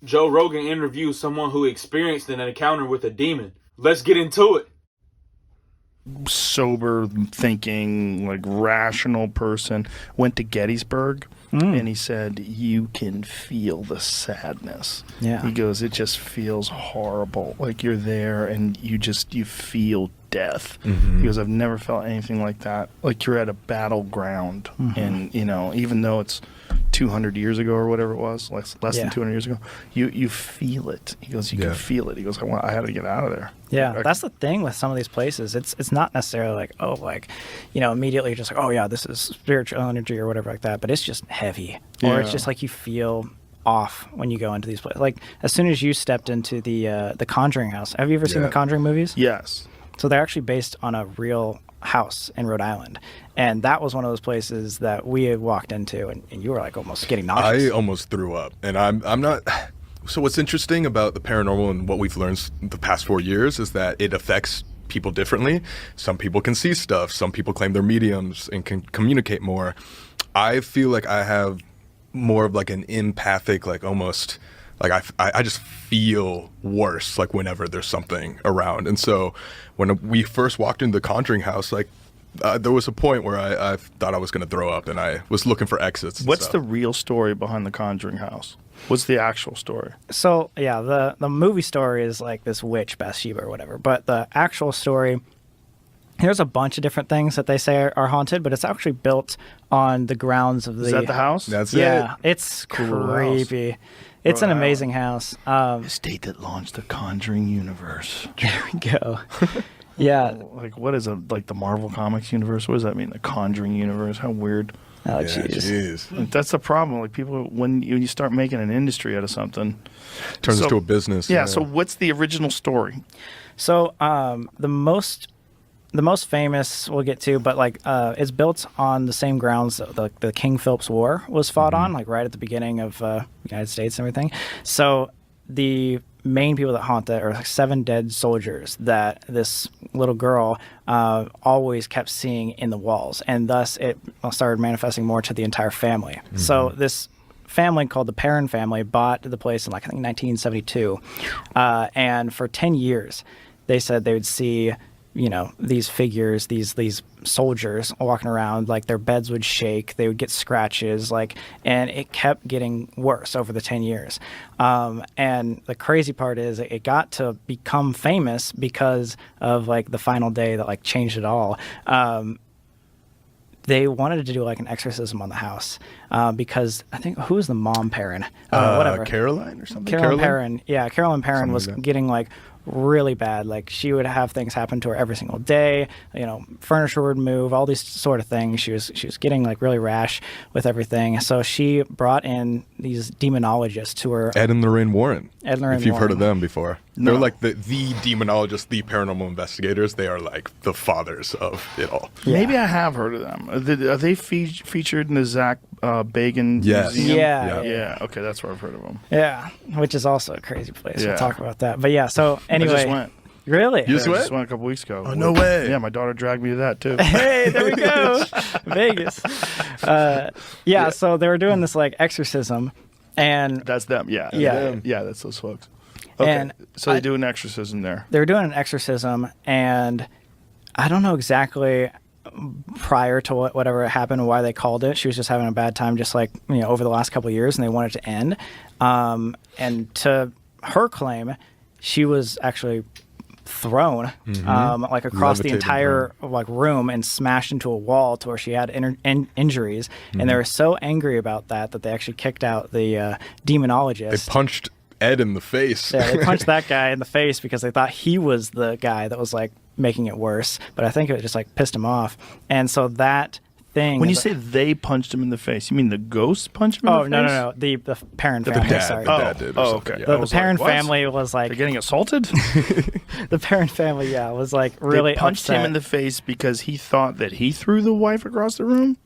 Joe Rogan interviews someone who experienced an encounter with a demon. Let's get into it. Sober thinking, like rational person, went to Gettysburg, and he said you can feel the sadness. Yeah. He goes, it just feels horrible. Like you're there and you feel death. He goes, I've never felt anything like that. Like you're at a battleground, and even though it's 200 years ago or whatever it was, less than 200 years ago, you feel it. He goes, you can feel it. He goes, I had to get out of there. Yeah, that's the thing with some of these places. It's not necessarily like, immediately you're just like, oh yeah, this is spiritual energy or whatever like that, but it's just heavy. Or it's just like you feel off when you go into these places. Like as soon as you stepped into the Conjuring house. Have you ever seen the Conjuring movies? Yes. So they're actually based on a real house in Rhode Island. And that was one of those places that we had walked into and you were like almost getting nauseous. I almost threw up. And I'm not... So what's interesting about the paranormal and what we've learned the past 4 years is that it affects people differently. Some people can see stuff. Some people claim they're mediums and can communicate more. I feel like I have more of like an empathic, like almost... Like I just feel worse like whenever there's something around. And so when we first walked into the Conjuring house, like there was a point where I thought I was going to throw up and I was looking for exits. What's the real story behind the Conjuring house? What's the actual story? So yeah, the movie story is like this witch Bathsheba or whatever, but the actual story, there's a bunch of different things that they say are haunted, but it's actually built on the grounds of the... Is that the house? That's Yeah, it. it's Cool creepy. house. It's an Rhode amazing house. The state that launched the Conjuring universe. There we go. Yeah. Like what is like the Marvel Comics universe? What does that mean? The Conjuring universe? How weird. Oh, Yeah, jeez. jeez. Like, that's the problem. Like people, when you start making an industry out of something, Turns So- into a business. Yeah. So what's the original story? So the most famous we'll get to, but like it's built on the same grounds that the King Philip's War was fought on, like right at the beginning of the United States and everything. So the main people that haunt it are like 7 dead soldiers that this little girl always kept seeing in the walls, and thus it started manifesting more to the entire family. So this family called the Perrin family bought the place in like I think 1972, and for 10 years they said they would see these figures, these soldiers walking around, like their beds would shake, they would get scratches, and it kept getting worse over the 10 years. And the crazy part is it got to become famous because of like the final day that like changed it all. They wanted to do like an exorcism on the house because I think who was the mom Perrin? Whatever. Caroline or something? Carolyn Perrin. Yeah, Carolyn Perrin Something was like that. getting like really bad. Like she would have things happen to her every single day. Furniture would move, all these sort of things. She was getting like really rash with everything. So she brought in these demonologists to her. Ed and Lorraine Warren. Ed and Lorraine if you've heard of Warren. them before. No. They're like the demonologists, the paranormal investigators. They are like the fathers of it all. Yeah. Maybe I have heard of them. Are they featured in the Zach Bagan Yes. Museum? Yeah. Yeah. Okay, that's where I've heard of them. Yeah, which is also a crazy place. Yeah. We'll talk about that. But yeah, so anyway. I just went. Really? You just I went? just went a couple weeks ago. Oh, no way. Yeah, my daughter dragged me to that too. Hey, there we go. Vegas. Yeah, so they were doing this like exorcism, and That's them. Yeah. Yeah. Yeah, that's those folks. Okay. And So they do an exorcism there. they were doing an exorcism, and I don't know exactly prior to whatever happened why they called it. She was just having a bad time, just like over the last couple of years, and they wanted it to end. And to her claim, she was actually thrown like across the Levitated entire like room and smashed into a wall to where she had injuries. And they were so angry about that they actually kicked out the demonologist. They punched Ed in the face. Yeah, they punched that guy in the face because they thought he was the guy that was like making it worse. But I think it just like pissed him off. And so that thing. When you is- say they punched him in the face, you mean the ghost punched him in the face? no, the Perrin The family. dad, Sorry. the dad did. Or Oh, something, okay. yeah. The was Perrin like, what? family was like They're getting assaulted? the Perrin family. Yeah, was like really They punched upset. him in the face because he thought that he threw the wife across the room?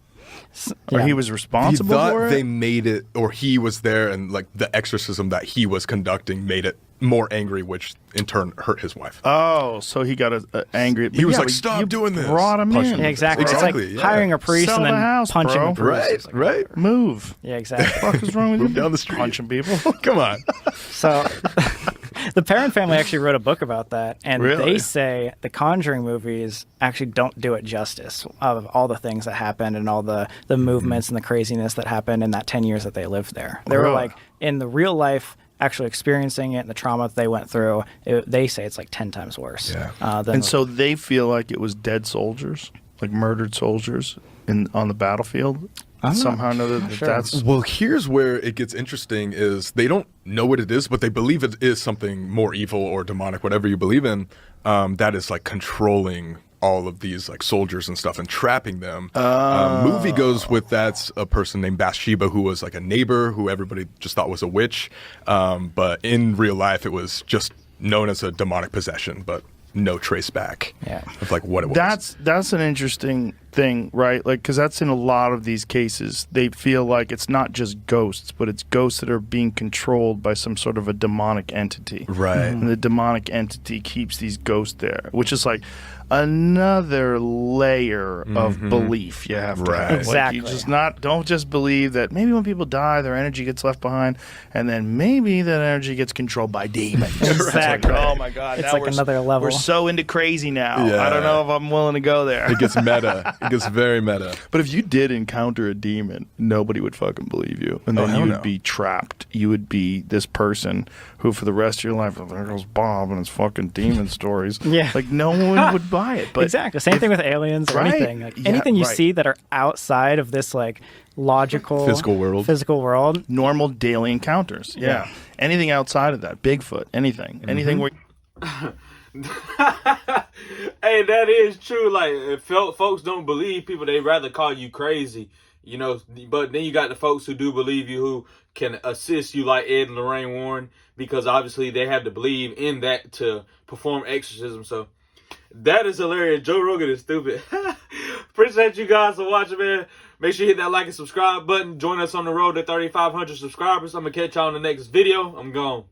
Or Yeah. he was He responsible thought for it? they made it, or he was there, and like the exorcism that he was conducting made it more angry, which in turn hurt his wife. Oh, so he got angry. He was like, but "Stop you doing this." Brought him Punch in. him. Yeah, exactly. Exactly, It's like yeah. hiring a priest Sell and the then house, punching bro. a priest. Right, It's like, right. Move. Yeah, exactly. What the fuck is wrong with you? Move down the street. Punching people. Come on. So the Perrin family actually wrote a book about that, and Really? they say the Conjuring movies actually don't do it justice of all the things that happened and all the movements and the craziness that happened in that 10 years that they lived there. They were Really? like, in the real life, actually experiencing it and the trauma that they went through, they say it's like 10 times worse. Yeah. Than And so they feel like it was dead soldiers, like murdered soldiers on the battlefield. Somehow or another, that's Well, here's where it gets interesting is they don't know what it is, but they believe it is something more evil or demonic, whatever you believe in, that is like controlling all of these like soldiers and stuff and trapping them. Movie goes with that's a person named Bathsheba who was like a neighbor who everybody just thought was a witch. But in real life, it was just known as a demonic possession, but no trace back of like what it was. That's an interesting thing, right? Like, because that's in a lot of these cases. They feel like it's not just ghosts, but it's ghosts that are being controlled by some sort of a demonic entity. Right. And the demonic entity keeps these ghosts there, which is like another layer of belief you have to Right. have. Exactly. Like, you just don't just believe that maybe when people die, their energy gets left behind, and then maybe that energy gets controlled by demons. Exactly. It's like, oh my God. It's now like we're another level. We're so into crazy now. Yeah. I don't know if I'm willing to go there. It gets meta. It gets very meta. But if you did encounter a demon, nobody would fucking believe you. And then hell you would no. be trapped. You would be this person who, for the rest of your life, oh, there goes Bob and his fucking demon stories. Yeah. Like, no one would buy it. But exactly. Same thing with aliens or Right. anything. Like, Yeah, anything you right. see that are outside of this like logical Physical world. normal daily encounters. Yeah. Anything outside of that, Bigfoot, anything. Anything where Hey, that is true. Like, if folks don't believe people, they rather call you crazy, you know. But then you got the folks who do believe you, who can assist you, like Ed and Lorraine Warren, because obviously they have to believe in that to perform exorcism. So that is hilarious. Joe Rogan is stupid. Appreciate you guys for watching, man. Make sure you hit that like and subscribe button. Join us on the road to 3,500 subscribers. I'm gonna catch y'all in the next video. I'm gone.